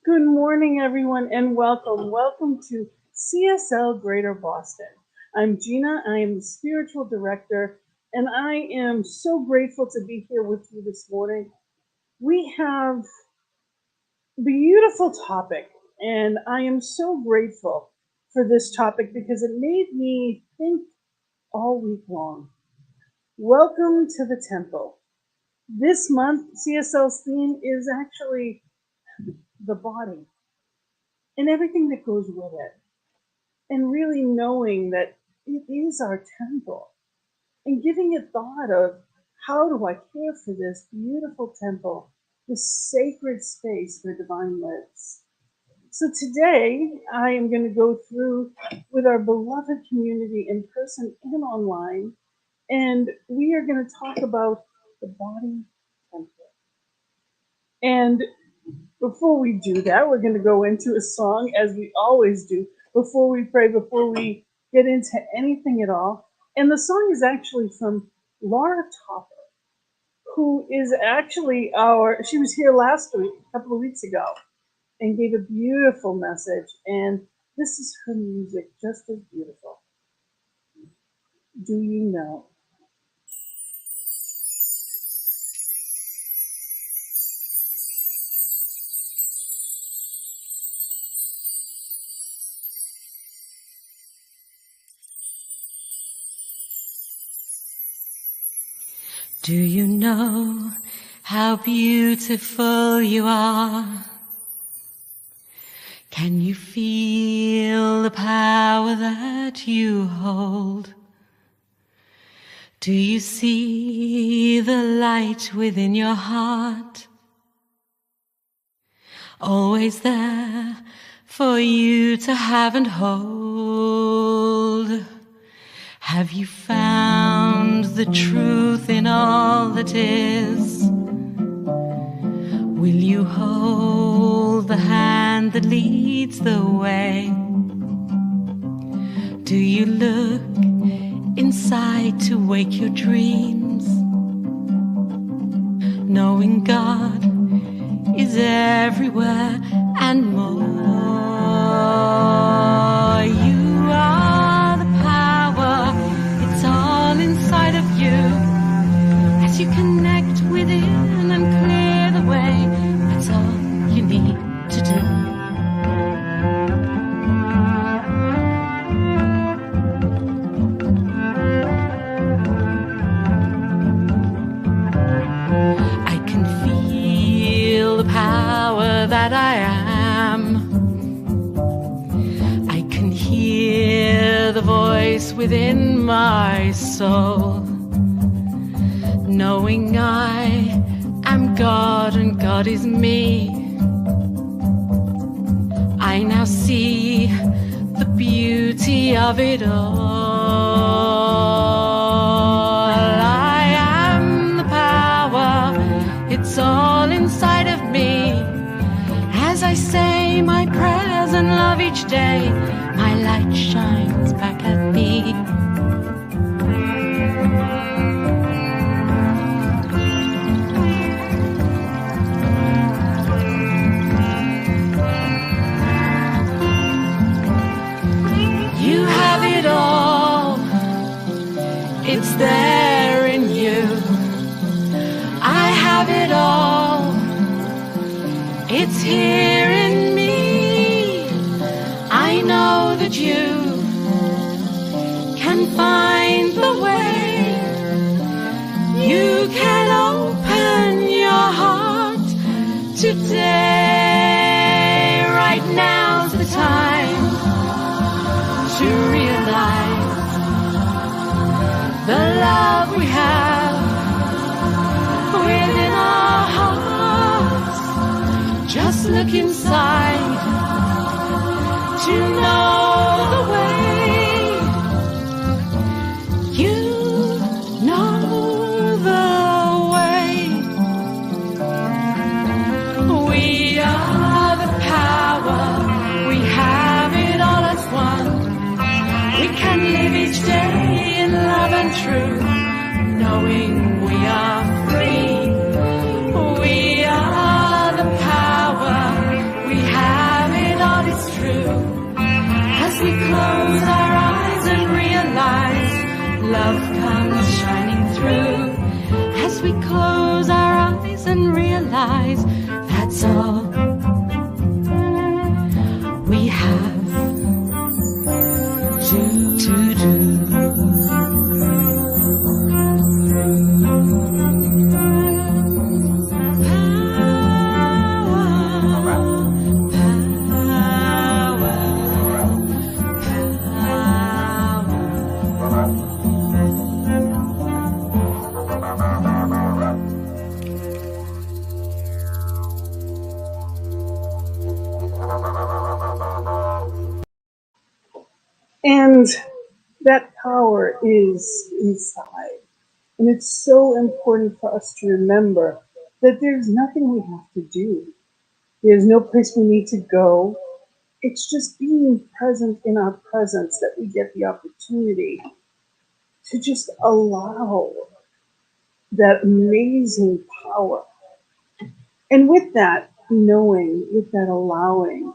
Good morning, everyone, and welcome. Welcome to CSL Greater Boston. I'm Gina. I am the spiritual director, and I am so grateful to be here with you this morning. We have a beautiful topic, and I am so grateful for this topic because it made me think all week long. Welcome to the temple. This month, CSL's theme is actually the body and everything that goes with it. And really knowing that it is our temple and giving it thought of how do I care for this beautiful temple, this sacred space where divine lives. So today I am going to go through with our beloved community in person and online, and we are going to talk about the body temple. And before we do that, we're going to go into a song as we always do before we pray, before we get into anything at all. And the song is actually from Laura Topper, who is actually she was here last week, a couple of weeks ago, and gave a beautiful message. And this is her music, just as beautiful. Do you know? Do you know how beautiful you are? Can you feel the power that you hold? Do you see the light within your heart? Always there for you to have and hold. Have you found the truth in all that is? Will you hold the hand that leads the way? Do you look inside to wake your dreams? Knowing God is everywhere and more. You are the power, it's all inside of you. As you connect within and clear the way, that's all you need to do. I can feel the power that I am. I can hear the voice within my soul, knowing I am God and God is me. I now see the beauty of it all. I am the power, it's all inside of me. As I say my prayers and love each day, my light shines back at me. You have it all, it's there in you. I have it all, it's here in me. I know that you can find the way. You can open your heart today. Right now's the time to realize the love we have within our hearts. Just look inside to know the way. You know the way. We are the power. We have it all as one. We can live each day in love and truth. Love comes shining through as we close our eyes and realize that's all we have to do. And that power is inside. And it's so important for us to remember that there's nothing we have to do. There's no place we need to go. It's just being present in our presence that we get the opportunity to just allow that amazing power. And with that knowing, with that allowing,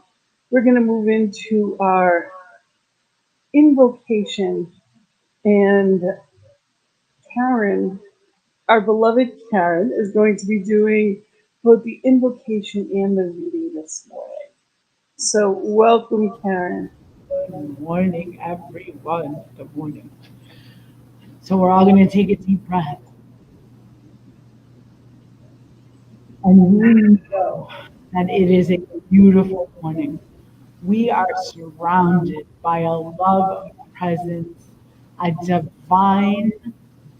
we're going to move into our invocation. And Karen, our beloved Karen, is going to be doing both the invocation and the reading this morning. So, welcome, Karen. Good morning, everyone. Good morning. So we're all going to take a deep breath. And we know that it is a beautiful morning. We are surrounded by a love presence, a divine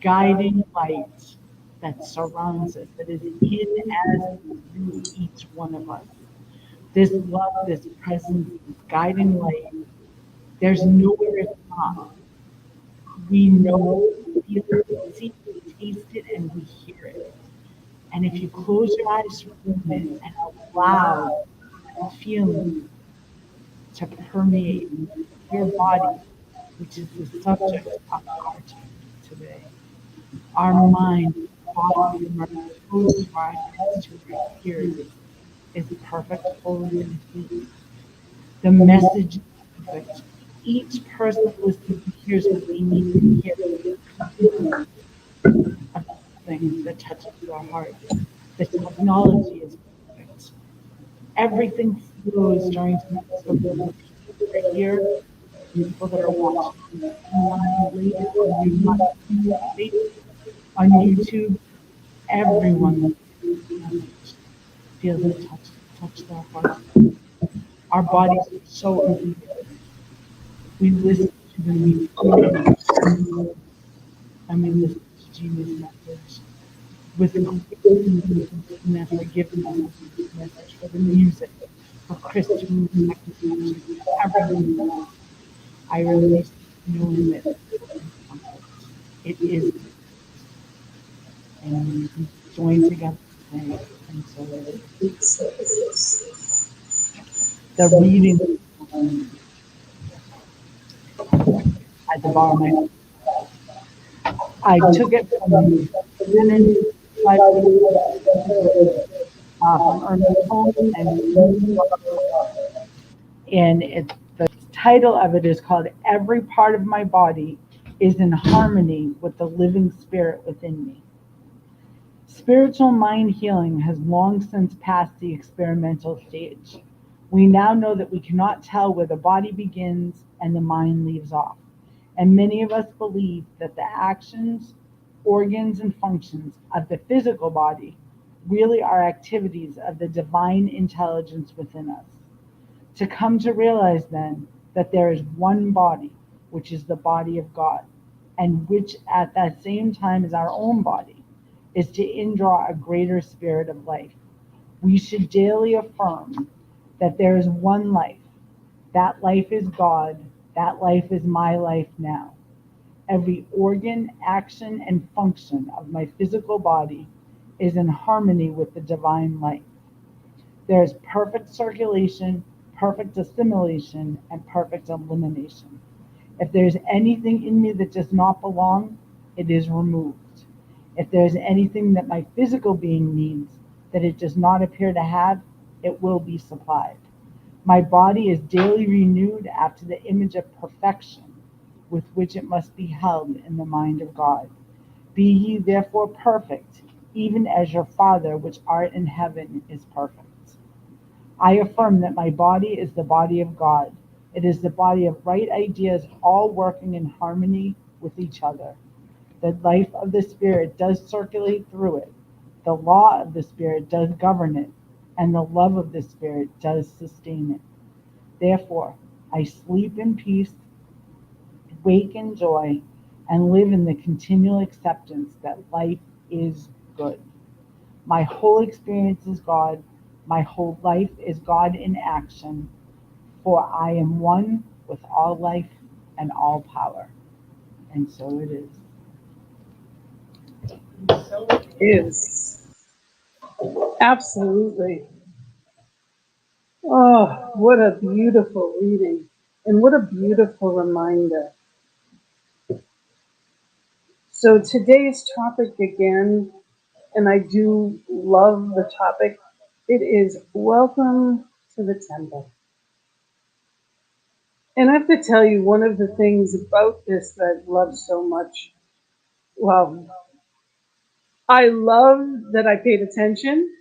guiding light that surrounds us, that is in as through each one of us. This love, this presence, this guiding light, there's nowhere it's not. We know, feel it, see it, taste it, and we hear it. And if you close your eyes for a moment and allow that feeling to permeate your body, which is the subject of our topic today, our mind, body, from our toes to our heads to our ears is perfect, holy, and complete. The message is perfect. Each person listening hears what they need to hear. Of things that touches your heart. The technology is perfect. Everything flows during tonight's so the people that are here, the people that are watching online later on YouTube, everyone feels it touch their heart. Our bodies are so obedient. We listen to them, we feel them, and we listen to Gina's message with and forgiveness message for the music, for Christian connection, everything. I release knowing that it is, and we can join together today. And so the reading at the bottom, I took it from Ernest Holmes, and the title of it is called "Every Part of My Body is in Harmony with the Living Spirit Within Me." Spiritual mind healing has long since passed the experimental stage. We now know that we cannot tell where the body begins and the mind leaves off. And many of us believe that the actions, organs, and functions of the physical body really are activities of the divine intelligence within us. To come to realize then that there is one body, which is the body of God, and which at that same time is our own body, is to indraw a greater spirit of life. We should daily affirm that there is one life. That life is God. That life is my life now. Every organ, action, and function of my physical body is in harmony with the divine life. There is perfect circulation, perfect assimilation, and perfect elimination. If there's anything in me that does not belong, it is removed. If there's anything that my physical being needs that it does not appear to have, it will be supplied. My body is daily renewed after the image of perfection, with which it must be held in the mind of God. Be ye therefore perfect, even as your Father which art in heaven is perfect. I affirm that my body is the body of God. It is the body of right ideas, all working in harmony with each other. The life of the Spirit does circulate through it. The law of the Spirit does govern it, and the love of the Spirit does sustain it. Therefore, I sleep in peace, wake in joy, and live in the continual acceptance that life is good. My whole experience is God. My whole life is God in action, for I am one with all life and all power. And so it is. So it is. Absolutely. Oh, what a beautiful reading. And what a beautiful reminder. So today's topic again, and I do love the topic, it is Welcome to the Temple. And I have to tell you, one of the things about this that I love so much, well, I love that I paid attention,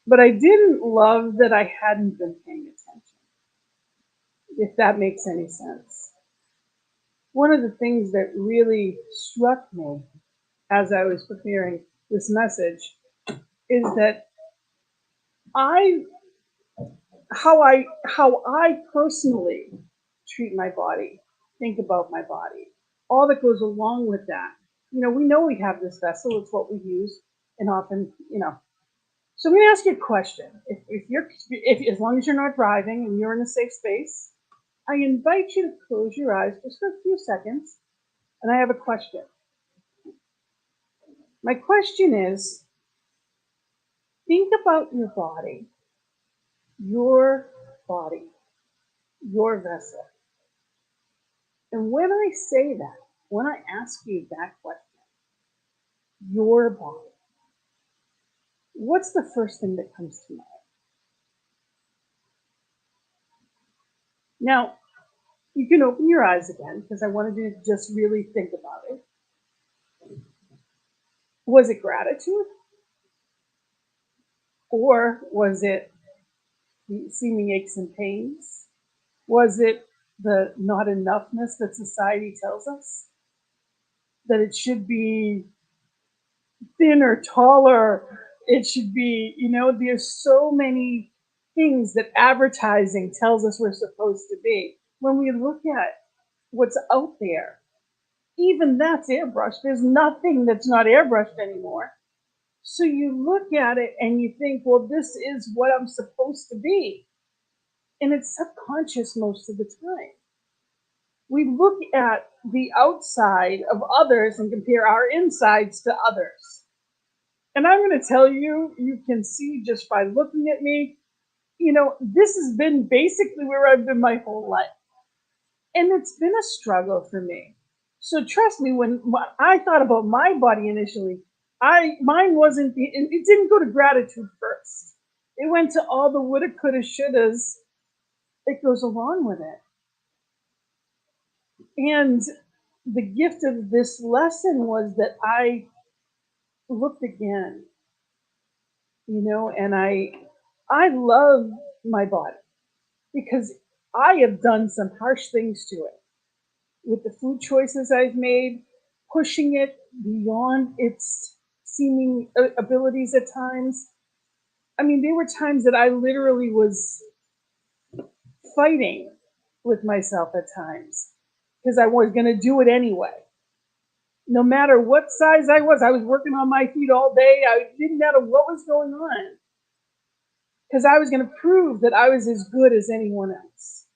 but I didn't love that I hadn't been paying attention, if that makes any sense. One of the things that really struck me as I was preparing this message is that I how I personally treat my body, think about my body, all that goes along with that. We know we have this vessel, it's what we use, and often. So I'm going to ask you a question. If as long as you're not driving and you're in a safe space, I invite you to close your eyes just for a few seconds, and I have a question. My question is, think about your body, your vessel. And when I say that, when I ask you that question, your body, what's the first thing that comes to mind? Now, you can open your eyes again because I wanted you to just really think about it. Was it gratitude? Or was it the seeming aches and pains? Was it the not enoughness that society tells us? That it should be thinner, taller, it should be, there's so many things that advertising tells us we're supposed to be. When we look at what's out there, even that's airbrushed. There's nothing that's not airbrushed anymore. So you look at it and you think, well, this is what I'm supposed to be. And it's subconscious most of the time. We look at the outside of others and compare our insides to others. And I'm going to tell you, you can see just by looking at me, this has been basically where I've been my whole life. And it's been a struggle for me. So trust me, when I thought about my body initially, mine wasn't it didn't go to gratitude first. It went to all the woulda, coulda, shouldas that goes along with it. And the gift of this lesson was that I looked again, and I love my body because I have done some harsh things to it with the food choices I've made, pushing it beyond its seeming abilities at times. I mean, there were times that I literally was fighting with myself at times because I was going to do it anyway. No matter what size I was working on my feet all day. I didn't matter what was going on because I was going to prove that I was as good as anyone else.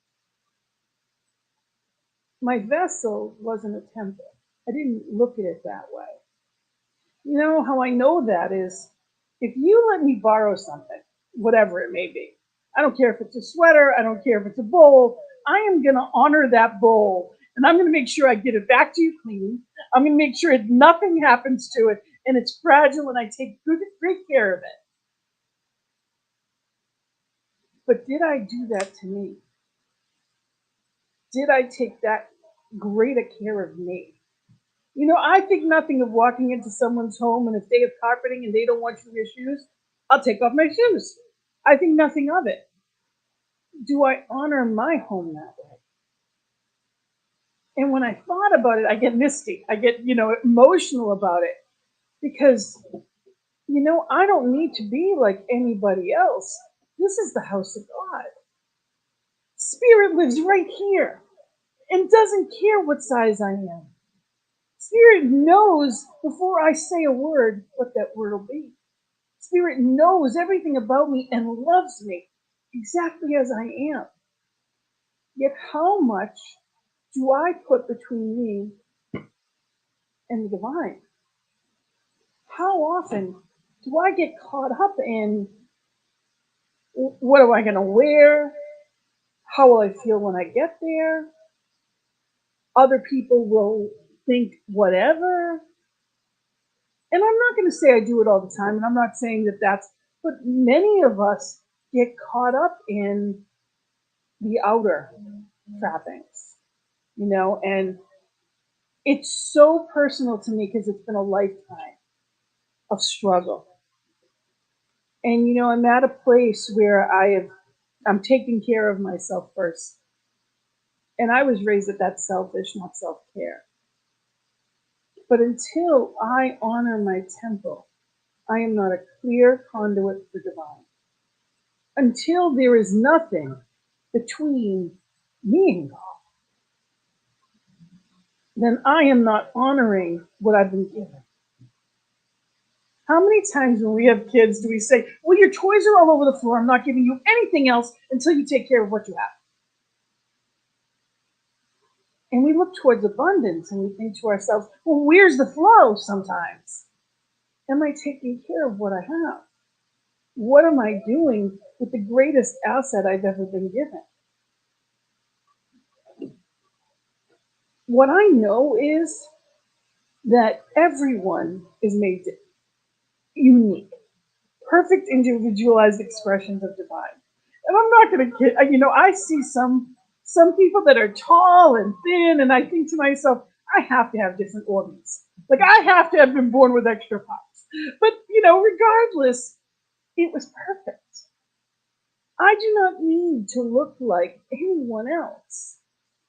My vessel wasn't a temple. I didn't look at it that way. You know how I know that is if you let me borrow something, whatever it may be, I don't care if it's a sweater, I don't care if it's a bowl, I am going to honor that bowl and I'm going to make sure I get it back to you clean. I'm going to make sure nothing happens to it and it's fragile and I take great care of it. But did I do that to me? Did I take that greater care of me. I think nothing of walking into someone's home, and if they have carpeting and they don't want you to wear shoes, I'll take off my shoes. I think nothing of it. Do I honor my home that way? And when I thought about it, I get misty. I get, emotional about it because, I don't need to be like anybody else. This is the house of God. Spirit lives right here and doesn't care what size I am. Spirit knows before I say a word what that word will be. Spirit knows everything about me and loves me exactly as I am. Yet how much do I put between me and the divine? How often do I get caught up in what am I going to wear? How will I feel when I get there? Other people will think whatever. And I'm not going to say I do it all the time, and I'm not saying that but many of us get caught up in the outer trappings, and it's so personal to me because it's been a lifetime of struggle. And, I'm at a place where I'm taking care of myself first. And I was raised that that's selfish, not self-care. But until I honor my temple, I am not a clear conduit for divine. Until there is nothing between me and God, then I am not honoring what I've been given. How many times when we have kids do we say, well, your toys are all over the floor, I'm not giving you anything else until you take care of what you have? And we look towards abundance and we think to ourselves, well, where's the flow sometimes? Am I taking care of what I have? What am I doing with the greatest asset I've ever been given? What I know is that everyone is made unique, perfect individualized expressions of divine. And I'm not going to kid, I see some people that are tall and thin, and I think to myself, I have to have different organs. Like I have to have been born with extra parts. But, regardless, it was perfect. I do not need to look like anyone else.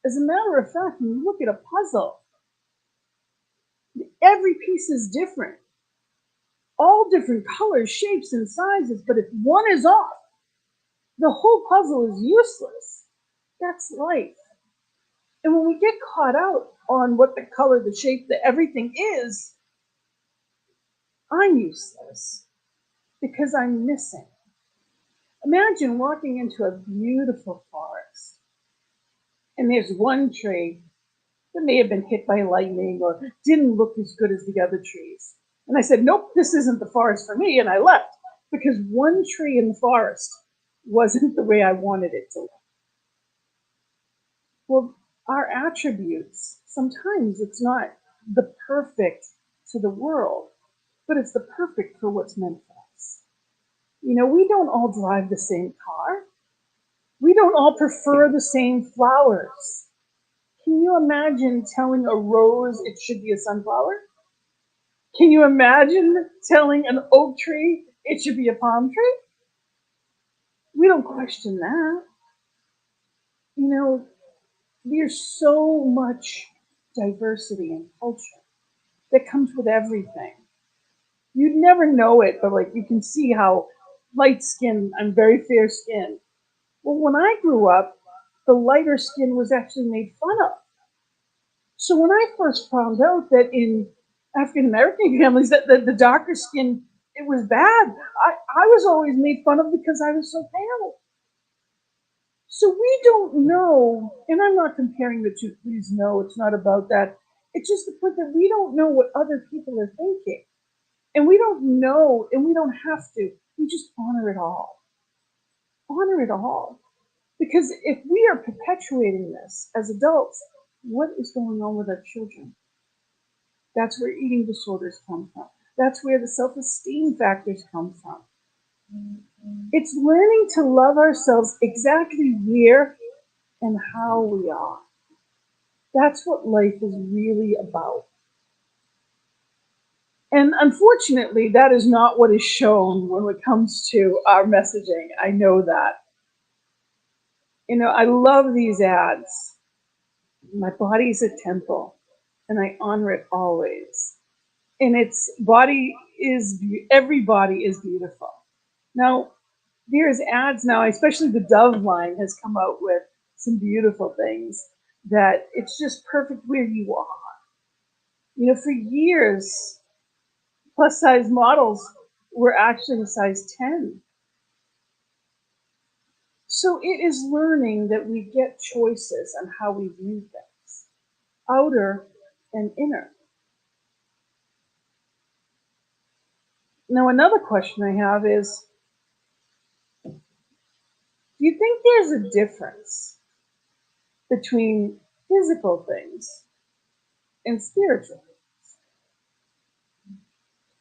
As a matter of fact, when you look at a puzzle, every piece is different. All different colors, shapes, and sizes, but if one is off, the whole puzzle is useless. That's life. And when we get caught out on what the color, the shape, the everything is, I'm useless because I'm missing. Imagine walking into a beautiful forest and there's one tree that may have been hit by lightning or didn't look as good as the other trees. And I said, nope, this isn't the forest for me. And I left because one tree in the forest wasn't the way I wanted it to look. Well, our attributes, sometimes it's not the perfect to the world, but it's the perfect for what's meant for us. We don't all drive the same car. We don't all prefer the same flowers. Can you imagine telling a rose it should be a sunflower? Can you imagine telling an oak tree it should be a palm tree? We don't question that. There's so much diversity in culture that comes with everything. You'd never know it, but you can see how light skin, I'm very fair skinned. Well, when I grew up, the lighter skin was actually made fun of. So when I first found out that in African American families that the darker skin, it was bad, I was always made fun of because I was so pale. So we don't know, and I'm not comparing the two, please no, it's not about that. It's just the point that we don't know what other people are thinking. And we don't know, and we don't have to. We just honor it all. Honor it all. Because if we are perpetuating this as adults, what is going on with our children? That's where eating disorders come from. That's where the self-esteem factors come from. It's learning to love ourselves exactly where and how we are. That's what life is really about. And unfortunately, that is not what is shown when it comes to our messaging. I know that. I love these ads. My body's a temple, and I honor it always. And every body is beautiful. Now, there's ads now, especially the Dove line has come out with some beautiful things that it's just perfect where you are. For years, plus size models were actually a size 10. So it is learning that we get choices on how we view things, outer and inner. Now, another question I have is, do you think there's a difference between physical things and spiritual?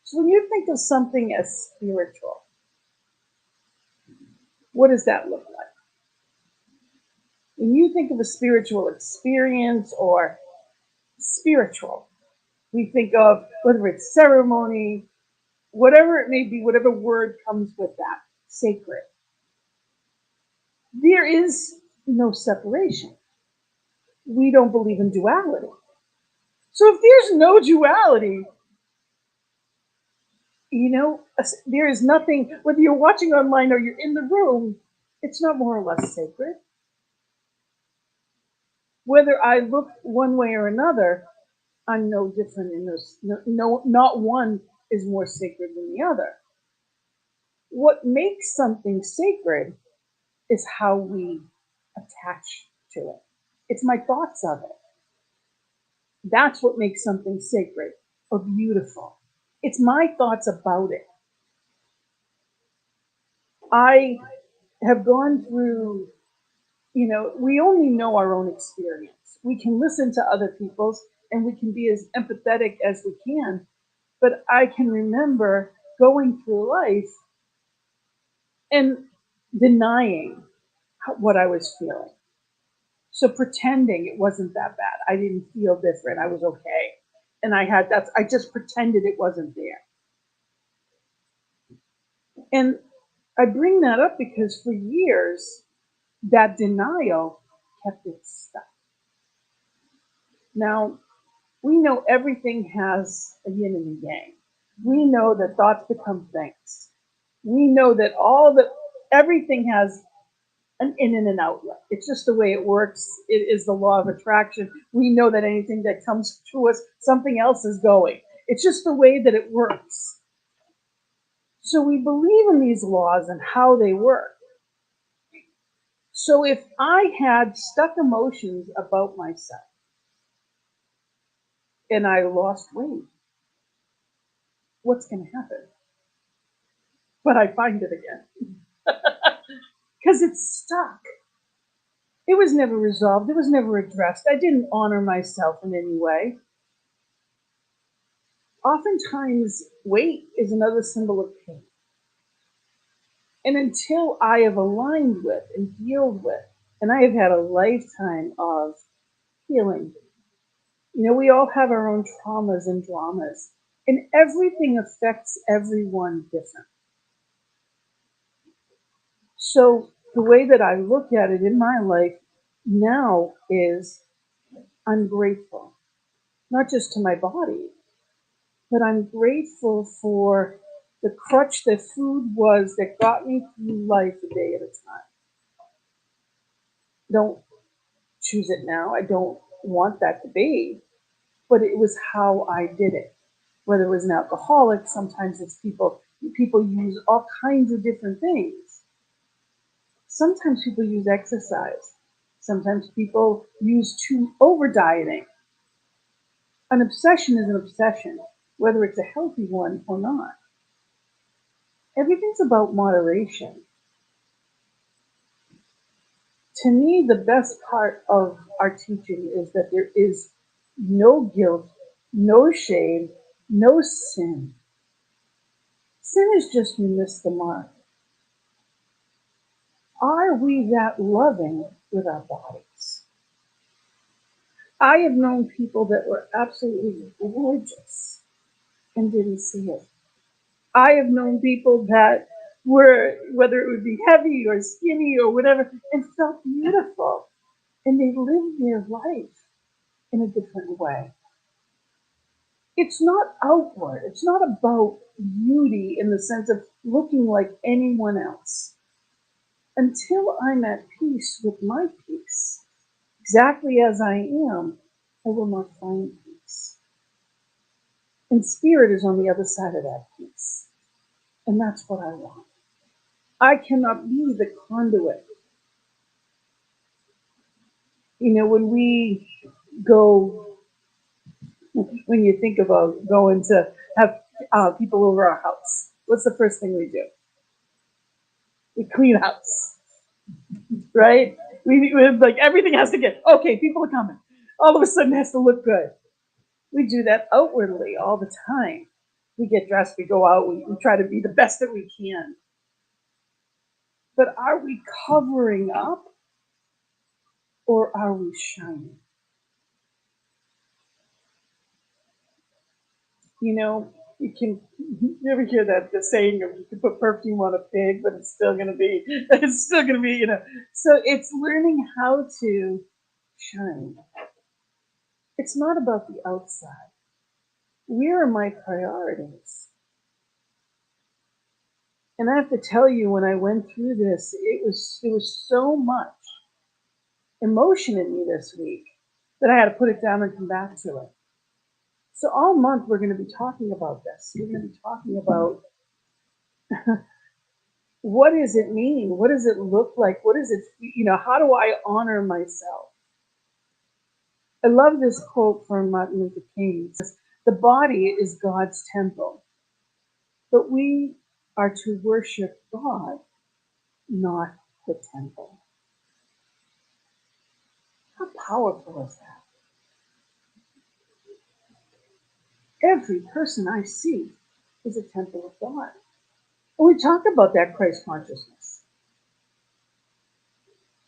So when you think of something as spiritual, what does that look like? When you think of a spiritual experience or spiritual, we think of whether it's ceremony, whatever it may be, whatever word comes with that, sacred. There is no separation. We don't believe in duality. So if there's no duality, there is nothing, whether you're watching online or you're in the room, it's not more or less sacred. Whether I look one way or another, I'm no different in those. No, not one is more sacred than the other. What makes something sacred is how we attach to it. It's my thoughts of it. That's what makes something sacred or beautiful. It's my thoughts about it. I have gone through, we only know our own experience. We can listen to other people's and we can be as empathetic as we can. But I can remember going through life and denying what I was feeling. So pretending it wasn't that bad. I didn't feel different. I was okay. And I just pretended it wasn't there. And I bring that up because for years, that denial kept it stuck. Now, we know everything has a yin and a yang. We know that thoughts become things. We know that everything has an in and an outlet. It's just the way it works. It is the law of attraction. We know that anything that comes to us, something else is going. It's just the way that it works. So we believe in these laws and how they work. So if I had stuck emotions about myself and I lost weight, what's going to happen? But I find it again. Because it's stuck. It was never resolved. It was never addressed. I didn't honor myself in any way. Oftentimes, weight is another symbol of pain. And until I have aligned with and healed with, and I have had a lifetime of healing. We all have our own traumas and dramas, and everything affects everyone different. So the way that I look at it in my life now is I'm grateful, not just to my body, but I'm grateful for the crutch that food was that got me through life a day at a time. Don't choose it now. I don't want that to be, but it was how I did it. Whether it was an alcoholic, sometimes it's people use all kinds of different things. Sometimes people use exercise. Sometimes people use over dieting. An obsession is an obsession, whether it's a healthy one or not. Everything's about moderation. To me, the best part of our teaching is that there is no guilt, no shame, no sin. Sin is just we miss the mark. Are we that loving with our bodies? I have known people that were absolutely gorgeous and didn't see it. I have known people that were, whether it would be heavy or skinny or whatever, and felt beautiful. And they lived their life in a different way. It's not outward. It's not about beauty in the sense of looking like anyone else. Until I'm at peace with my peace, exactly as I am, I will not find peace. And spirit is on the other side of that peace. And that's what I want. I cannot be the conduit. You know, when we go, when you think about going to have people over our house, what's the first thing we do? We clean house, right? We like everything has to get, okay, people are coming. All of a sudden it has to look good. We do that outwardly all the time. We get dressed, we go out, we try to be the best that we can. But are we covering up or are we shining? You know, you ever hear that the saying of you can put perfume on a pig, but it's still gonna be you know. So it's learning how to shine. It's not about the outside. Where are my priorities? And I have to tell you, when I went through this, it was so much emotion in me this week that I had to put it down and come back to it. So all month we're going to be talking about this. We're going to be talking about what does it mean? What does it look like? What is it, how do I honor myself? I love this quote from Martin Luther King. It says, the body is God's temple, but we are to worship God, not the temple. How powerful is that? Every person I see is a temple of God. And we talk about that Christ consciousness.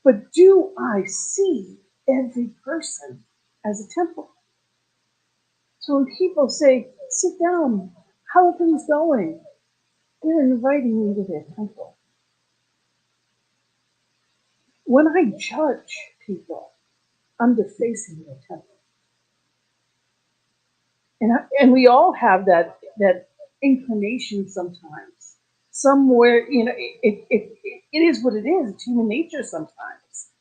But do I see every person as a temple? So when people say, sit down, how are things going? They're inviting me to their temple. When I judge people, I'm defacing their temple. And we all have that inclination sometimes. Somewhere, it is what it is. It's human nature sometimes.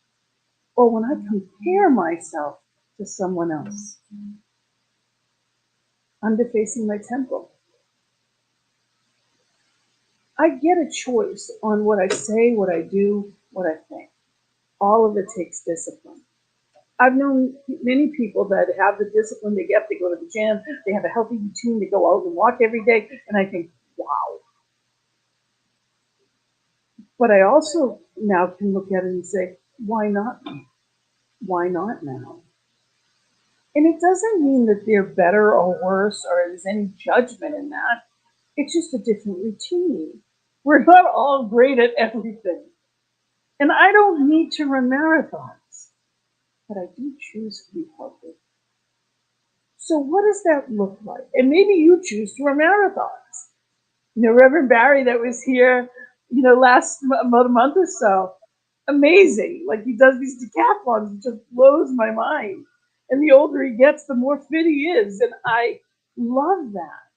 Or when I compare myself to someone else, I'm defacing my temple. I get a choice on what I say, what I do, what I think. All of it takes discipline. I've known many people that have the discipline they get. They go to the gym, they have a healthy routine, they go out and walk every day, and I think, wow. But I also now can look at it and say, why not me? Why not now? And it doesn't mean that they're better or worse or there's any judgment in that. It's just a different routine. We're not all great at everything. And I don't need to run marathons, but I do choose to be healthy. So what does that look like? And maybe you choose to run marathons. Reverend Barry that was here, last about a month or so, amazing. Like he does these decathlons, it just blows my mind. And the older he gets, the more fit he is. And I love that.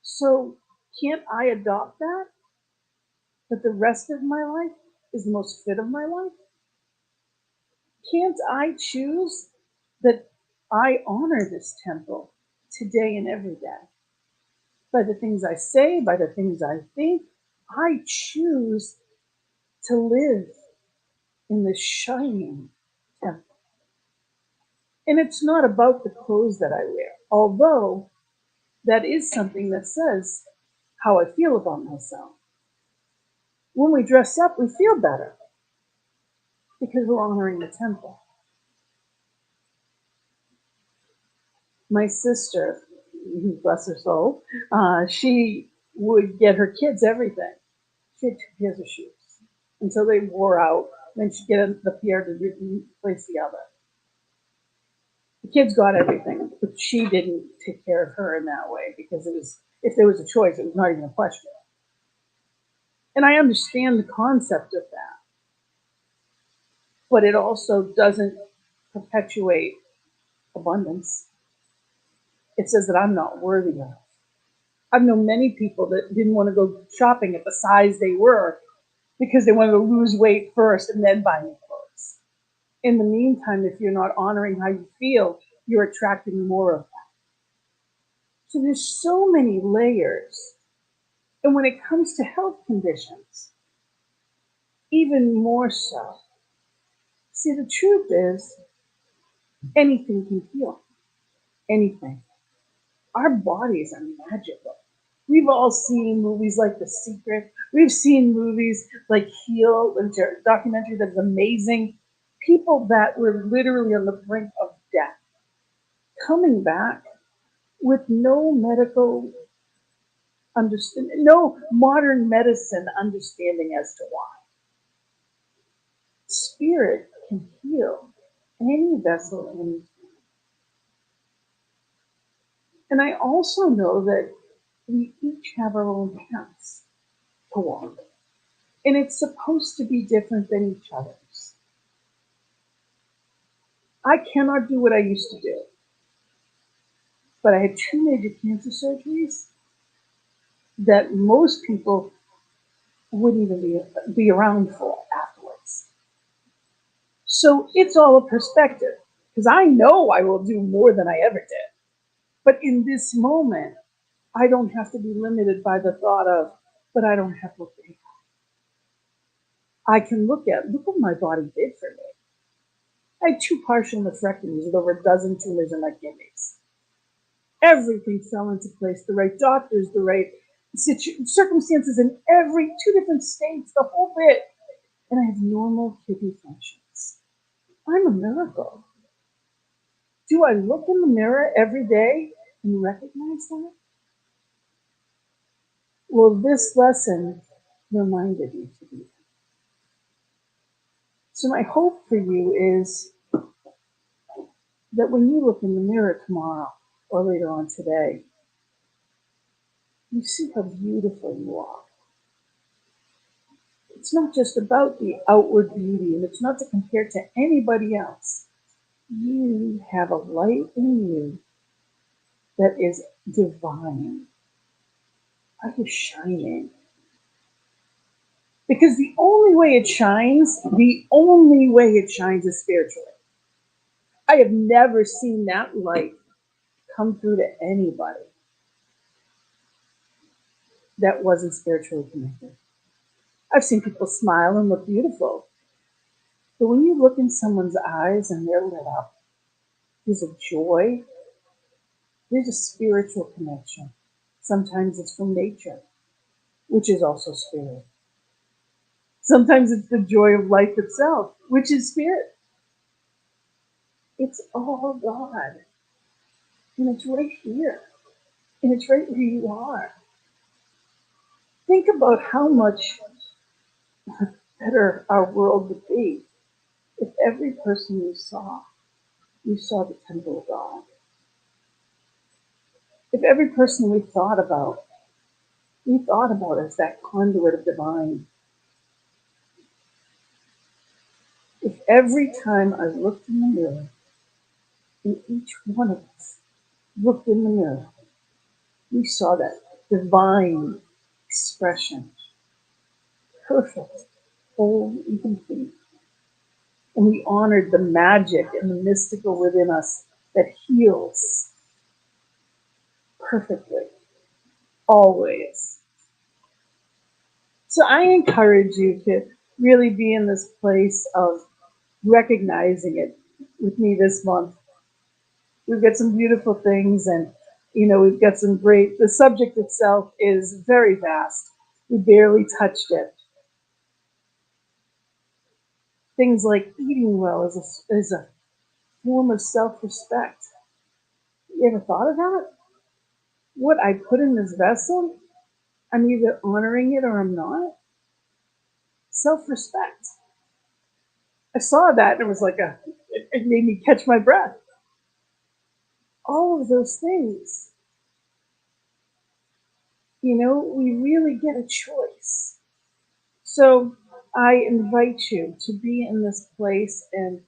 So can't I adopt that? But the rest of my life is the most fit of my life? Can't I choose that I honor this temple today and every day? By the things I say, by the things I think, I choose to live in the shining temple. And it's not about the clothes that I wear, although that is something that says how I feel about myself. When we dress up, we feel better because we're honoring the temple. My sister, bless her soul, she would get her kids everything. She had 2 pairs of shoes until they wore out. Then she'd get the pair to replace the other. kids got everything, but she didn't take care of her in that way because it was, if there was a choice, it was not even a question. And I understand the concept of that, but it also doesn't perpetuate abundance. It says that I'm not worthy of. I've known many people that didn't want to go shopping at the size they were because they wanted to lose weight first and then buy new clothes. In the meantime, if you're not honoring how you feel, you're attracting more of that. So there's so many layers. And when it comes to health conditions, even more so. See, the truth is, anything can heal. Anything. Our bodies are magical. We've all seen movies like The Secret. We've seen movies like Heal, a documentary that's amazing. People that were literally on the brink of death, coming back with no medical understanding, no modern medicine understanding as to why. Spirit can heal any vessel, any. And I also know that we each have our own paths to walk. And it's supposed to be different than each other's. I cannot do what I used to do. But I had 2 major cancer surgeries that most people wouldn't even be around for afterwards. So it's all a perspective. Because I know I will do more than I ever did. But in this moment, I don't have to be limited by the thought of, but I don't have what they have. I can look what my body did for me. I had 2 partial nephrectomies with over a dozen tumors in my kidneys. Everything fell into place. The right doctors, the right circumstances in 2 different states, the whole bit. And I have normal kidney functions. I'm a miracle. Do I look in the mirror every day and recognize that? Well, this lesson reminded me to do that. So my hope for you is that when you look in the mirror tomorrow or later on today, you see how beautiful you are. It's not just about the outward beauty, and it's not to compare to anybody else. You have a light in you that is divine. Are you shining? Because the only way it shines is spiritually. I have never seen that light come through to anybody that wasn't spiritually connected. I've seen people smile and look beautiful. But when you look in someone's eyes and they're lit up, there's a joy, there's a spiritual connection. Sometimes it's from nature, which is also spirit. Sometimes it's the joy of life itself, which is spirit. It's all God. And it's right here. And it's right where you are. Think about how much better our world would be if every person you saw the temple of God. If every person we thought about as that conduit of divine. If every time I looked in the mirror, and each one of us looked in the mirror, we saw that divine expression, perfect, whole, and complete. And we honored the magic and the mystical within us that heals perfectly, always. So I encourage you to really be in this place of recognizing it with me this month. We've got some beautiful things, and we've got some great. The subject itself is very vast. We barely touched it. Things like eating well is a form of self-respect. You ever thought of that? What I put in this vessel, I'm either honoring it or I'm not. Self-respect. I saw that and it was like it made me catch my breath. all of those things. We really get a choice. So I invite you to be in this place and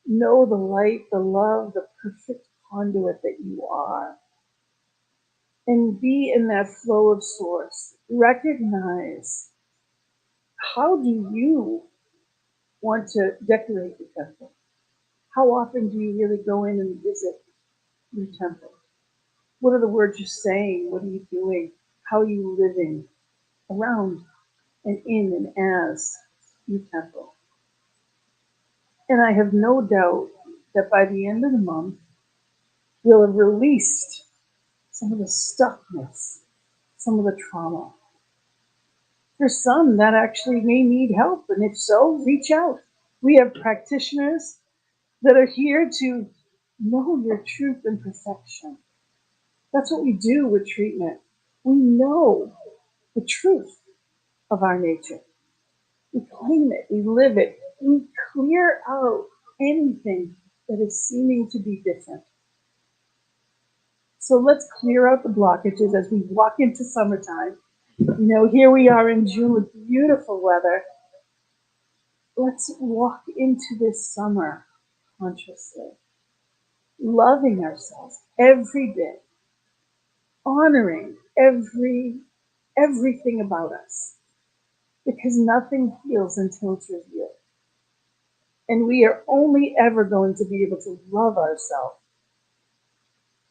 know the light, the love, the perfect conduit that you are. And be in that flow of source. Recognize, how do you want to decorate the temple? How often do you really go in and visit your temple? What are the words you're saying? What are you doing? How are you living around and in and as your temple? And I have no doubt that by the end of the month, we'll have released some of the stuckness, some of the trauma. For some, that actually may need help. And if so, reach out. We have practitioners that are here to know your truth and perfection. That's what we do with treatment. We know the truth of our nature. We claim it, we live it, we clear out anything that is seeming to be different. So let's clear out the blockages as we walk into summertime. Here we are in June with beautiful weather. Let's walk into this summer consciously, loving ourselves every day, honoring everything about us, because nothing heals until it's revealed. And we are only ever going to be able to love ourselves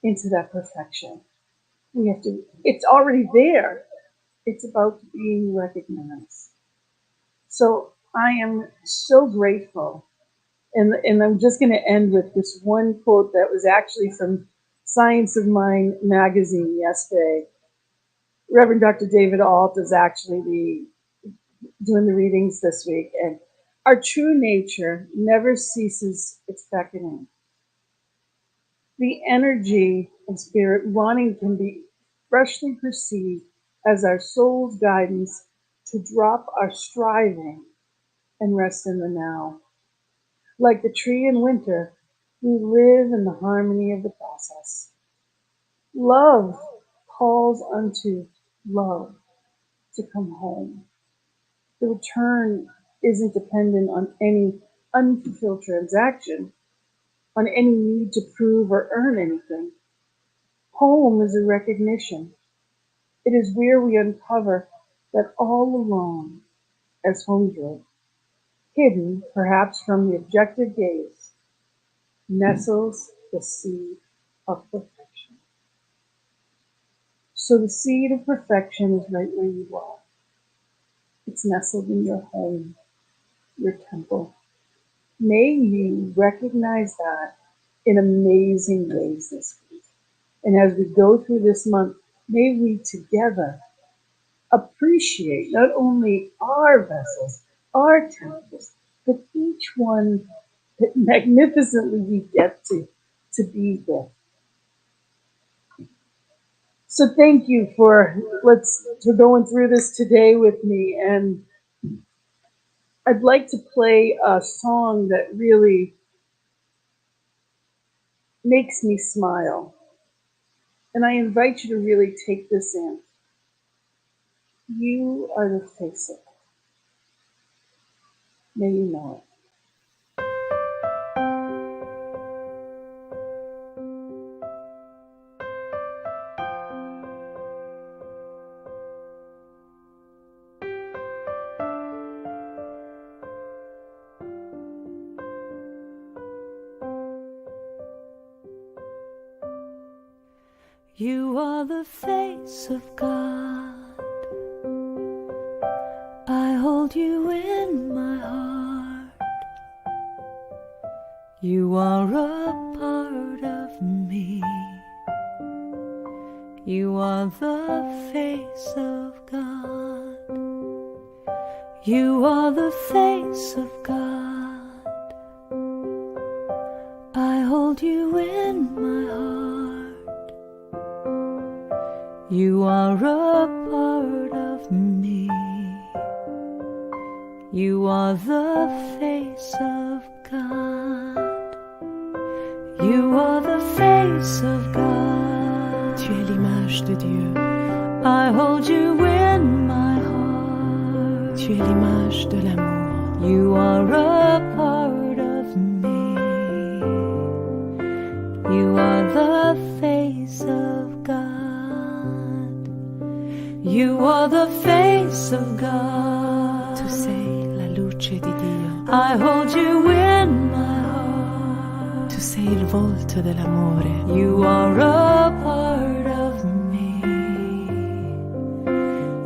into that perfection. It's already there. It's about being recognized. So I am so grateful. And I'm just going to end with this one quote that was actually from Science of Mind magazine yesterday. Reverend Dr. David Alt is actually doing the readings this week. And our true nature never ceases its beckoning. The energy of spirit wanting can be freshly perceived as our soul's guidance to drop our striving and rest in the now. Like the tree in winter, we live in the harmony of the process. Love calls unto love to come home. The return isn't dependent on any unfulfilled transaction, on any need to prove or earn anything. Home is a recognition. It is where we uncover that all along, as homegirl, hidden perhaps from the objective gaze, nestles the seed of perfection. So the seed of perfection is right where you are. It's nestled in your home, your temple. May you recognize that in amazing ways this week. And as we go through this month, may we together appreciate not only our vessels, our temples, but each one that magnificently we get to be with. So thank you for going through this today with me. And I'd like to play a song that really makes me smile. And I invite you to really take this in. You are the face of it. May you know it. You are the face of God. I hold you in my heart. You are a part of me. You are the face of God. You are the face of God. I hold you in my heart. You are a part of me. You are the face of God. You are the face face of God. Tu es l'image de Dieu. I hold you in my heart. Tu es l'image de l'amour. You are a part of me. You are the face of God. You are the face of God. Tu sei la luce di Dio. I hold you in my heart. Tu sei il volto dell'amore. You are a part of me.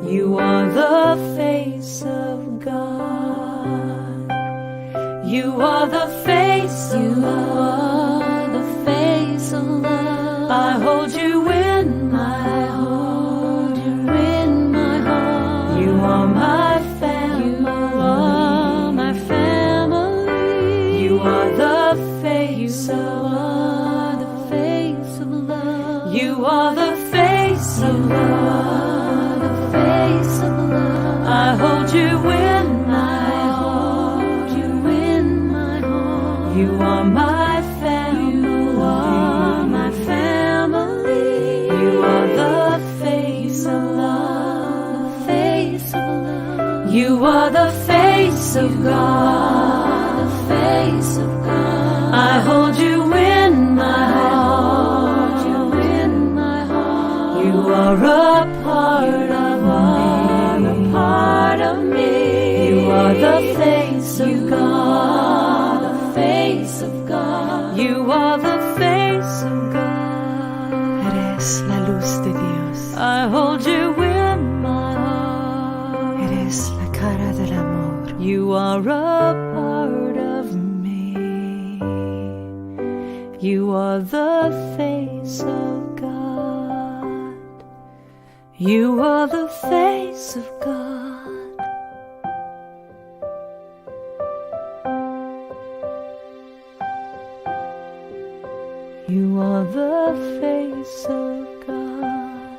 You are the face of God. You are the face of love. The face of love. I hold you in my heart. You in my heart. You are my family. You are my family. You are the face of love. The face of love. You are the face of love. The face of love. I hold you in my heart. You in my heart. You are my family. You are my family. You are the face of love. The face of love. You are the face of God. The face of God. I hold you in my heart. You in my heart. You are a part of me. A part of me. You are the face of God. The face of God. You are the face of God. Eres la luz de Dios. I hold you in my heart. Eres la cara del amor. You are a part of me. You are the face of God. You are the face of God. You are the face of God.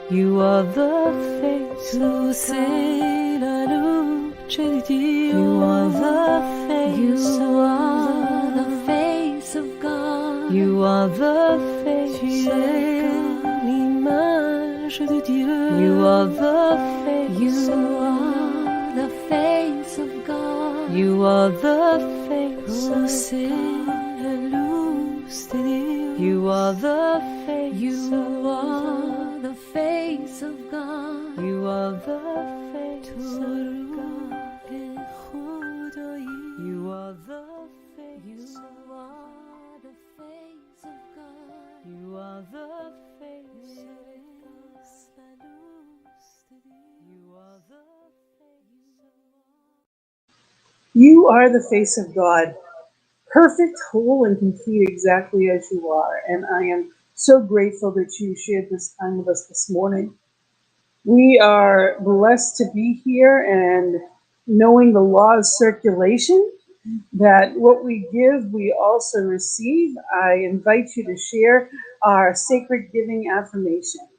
You are the face of sei la luce di Dio. You are the face. You are the face of God. You are the face of God. L'image de Dieu. You are the face. You are the face of God. You are the face of God. La luz de Dios. You are the face. You are the face of God. You are the face of God. You are the face. You are the face of God. You are the face of God. You are the face of God. You are the face of God, perfect, whole, and complete exactly as you are. And I am so grateful that you shared this time with us this morning. We are blessed to be here and knowing the law of circulation, that what we give, we also receive. I invite you to share our sacred giving affirmation.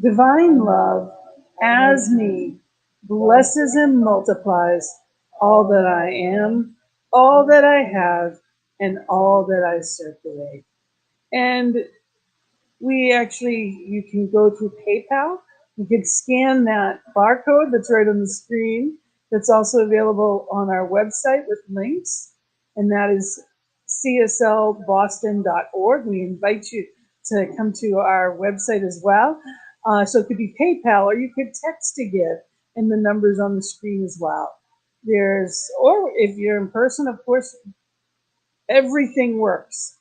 Divine love, as me, blesses and multiplies all that I am, all that I have, and all that I circulate. And you can go to PayPal. You can scan that barcode that's right on the screen. That's also available on our website with links, and that is cslboston.org. We invite you to come to our website as well. So it could be PayPal, or you could text to give, and the number's on the screen as well. Or if you're in person, of course, everything works.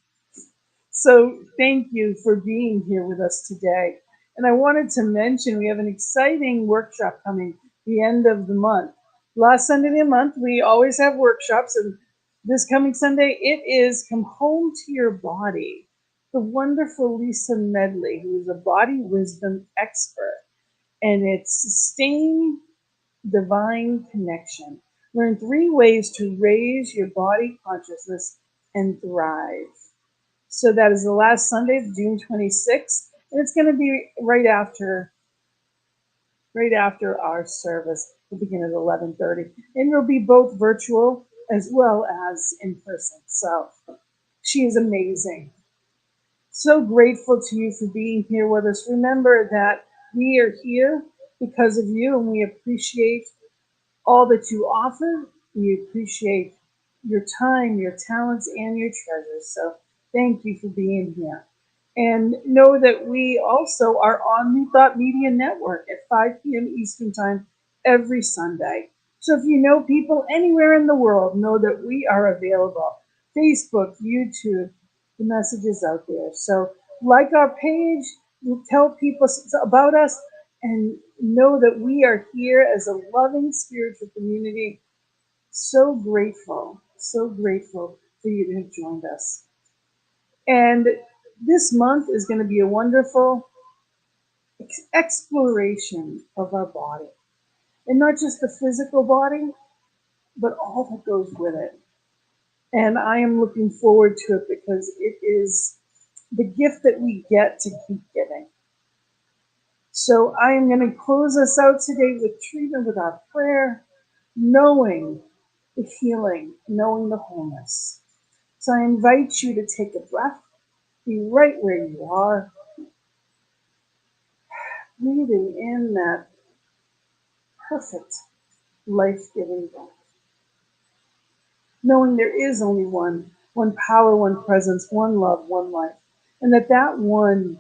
So thank you for being here with us today. And I wanted to mention we have an exciting workshop coming the end of the month. Last Sunday of the month, we always have workshops. And this coming Sunday, it is Come Home to Your Body. The wonderful Lisa Medley, who is a body wisdom expert. And it's Sustain Divine Connection. Learn 3 ways to raise your body consciousness and thrive. So that is the last Sunday, June 26th, and it's going to be right after right after our service. Will begin at 11:30, and it'll be both virtual as well as in person. So she is amazing. So grateful to you for being here with us. Remember that we are here because of you, and we appreciate all that you offer. We appreciate your time, your talents, and your treasures. So thank you for being here. And know that we also are on New Thought Media Network at 5 p.m. Eastern Time every Sunday. So if you know people anywhere in the world, know that we are available. Facebook, YouTube, the message is out there. So like our page, tell people about us, and know that we are here as a loving spiritual community. So grateful for you to have joined us. And this month is going to be a wonderful exploration of our body. And not just the physical body, but all that goes with it. And I am looking forward to it because it is the gift that we get to keep giving. So I am going to close us out today with treatment with our prayer, knowing the healing, knowing the wholeness. So I invite you to take a breath, be right where you are, breathing in that perfect, life-giving breath. Knowing there is only one power, one presence, one love, one life, and that one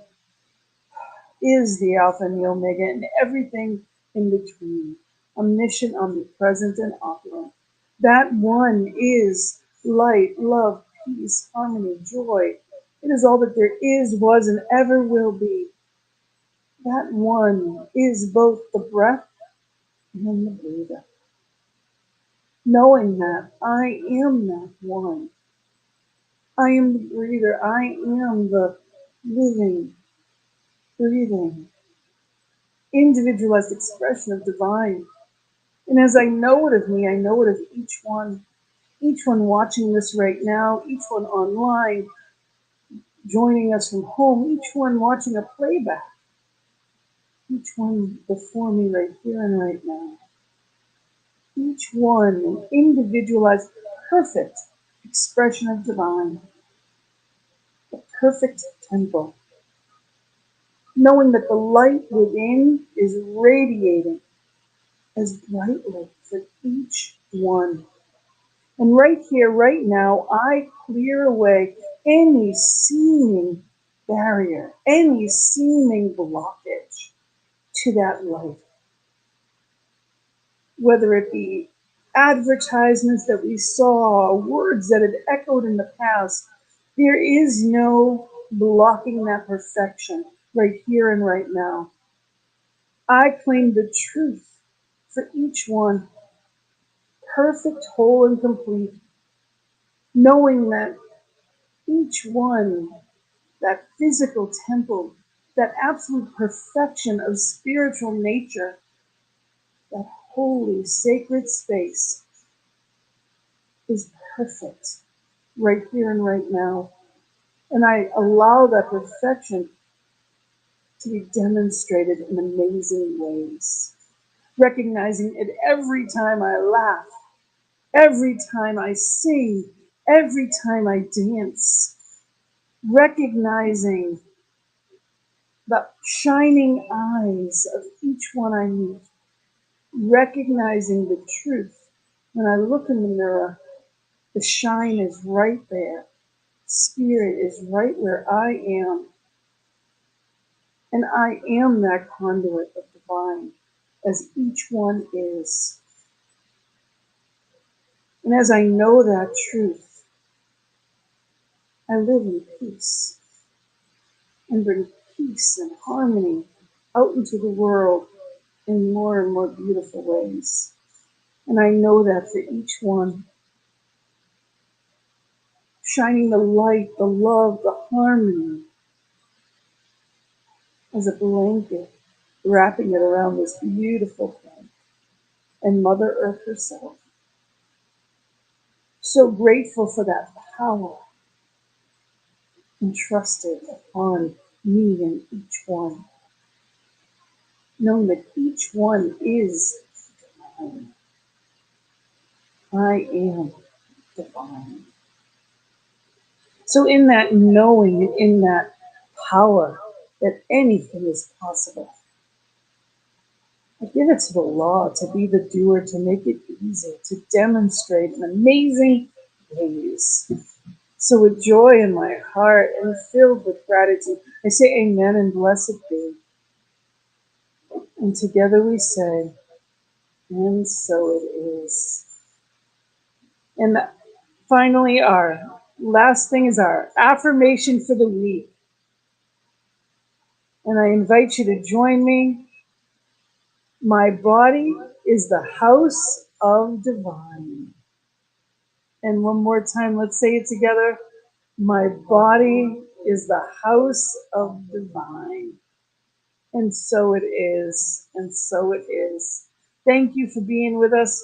is the Alpha and the Omega and everything in between, omniscient, omnipresent, and opulent. That one is light, love, peace, harmony, joy. It is all that there is, was, and ever will be. That one is both the breath and the breather. Knowing that I am that one. I am the breather. I am the living, breathing, individualized expression of divine. And as I know it of me, I know it of each one watching this right now, each one online, joining us from home, each one watching a playback, each one before me right here and right now. Each one an individualized, perfect expression of divine, a perfect temple. Knowing that the light within is radiating as brightly for each one. And right here, right now, I clear away any seeming barrier, any seeming blockage to that light. Whether it be advertisements that we saw, words that had echoed in the past, there is no blocking that perfection right here and right now. I claim the truth for each one, perfect, whole, and complete, knowing that each one, that physical temple, that absolute perfection of spiritual nature, that holy, sacred space is perfect right here and right now. And I allow that perfection to be demonstrated in amazing ways, recognizing it every time I laugh, every time I sing, every time I dance, recognizing the shining eyes of each one I meet, recognizing the truth. When I look in the mirror, the shine is right there. Spirit is right where I am. And I am that conduit of divine, as each one is. And as I know that truth, I live in peace and bring peace and harmony out into the world in more and more beautiful ways. And I know that for each one, shining the light, the love, the harmony as a blanket, wrapping it around this beautiful thing, and Mother Earth herself. So grateful for that power entrusted upon me and each one. knowing that each one is divine. I am divine. So in that knowing, in that power that anything is possible, I give it to the law to be the doer, to make it easy, to demonstrate in amazing ways. So with joy in my heart and filled with gratitude, I say amen and blessed be. And together we say, and so it is. And finally, our last thing is our affirmation for the week. And I invite you to join me. My body is the house of divine. And one more time, let's say it together. My body is the house of divine. And so it is. And so it is. Thank you for being with us.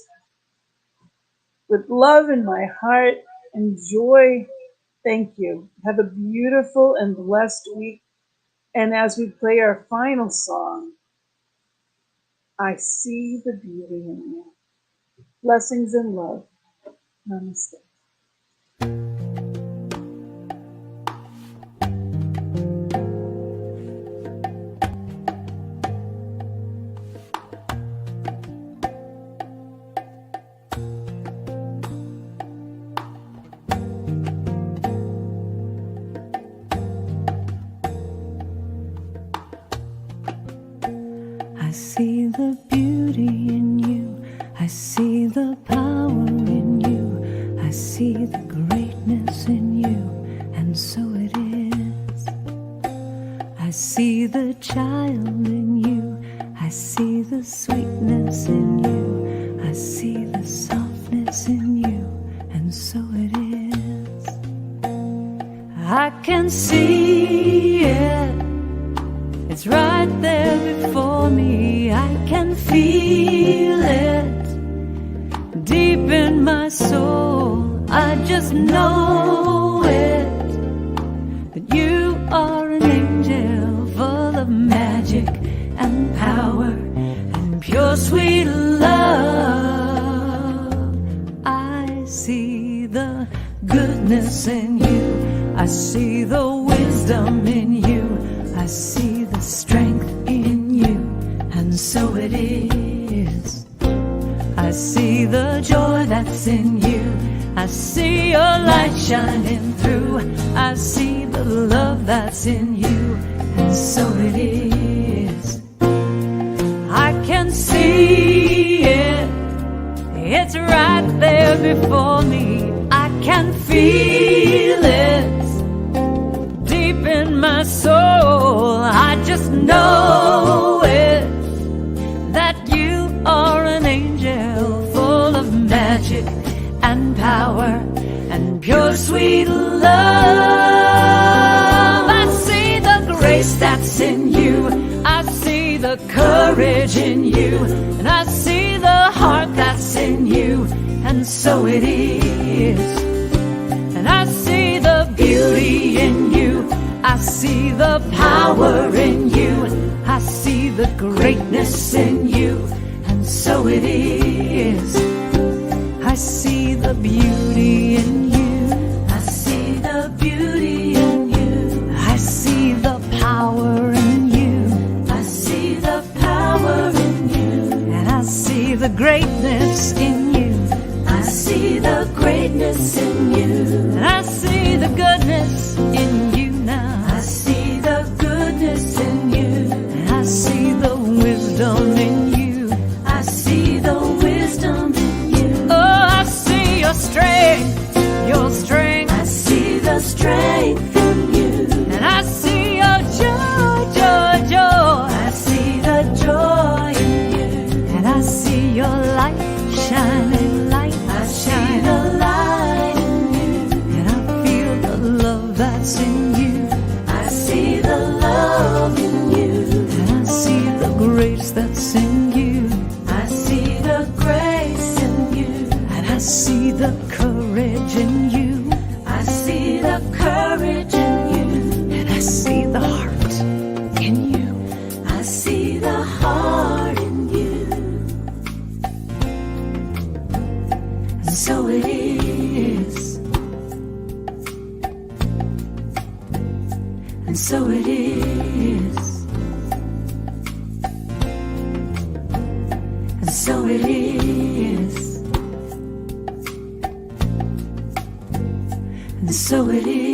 With love in my heart and joy, thank you. Have a beautiful and blessed week. And as we play our final song, I see the beauty in you. Blessings and love. Namaste. I see the beauty in you. I see the power in you. I see the greatness in you, and so it is. I see the child in you. I see the sweetness in you. I see the softness in you, and so it is. I can see it. It's right there before me. I can feel it deep in my soul. I just know it, that you are an angel full of magic and power and pure sweet love. I see the goodness in you. I see the wisdom in you. I see the strength in you, and so it is. I see the joy that's in you. I see your light shining through. I see the love that's in you, and so it is. I can see it. It's right there before me. I can feel it deep in my soul. I just know it, that you are an angel full of magic and power and pure sweet love. I see the grace that's in you. I see the courage in you. And I see the heart that's in you. And so it is. And I see the beauty in you. I see the power in you. I see the greatness in you. And so it is. I see the beauty in you. I see the beauty in you. I see the power in you. I see the power in you. And I see the greatness in you. I see the greatness in you. And I see the goodness in you now. I see the goodness in you. And I see the wisdom in you. I see the wisdom in you. Oh, I see your strength, your strength. I see the strength in you. And I see your joy, joy, joy. I see the joy in you. And I see your light shining, light. I see the light in you. And I feel the love that's in you. I see the love in you. And I see the grace that's and so it is, and so it is, and so it is.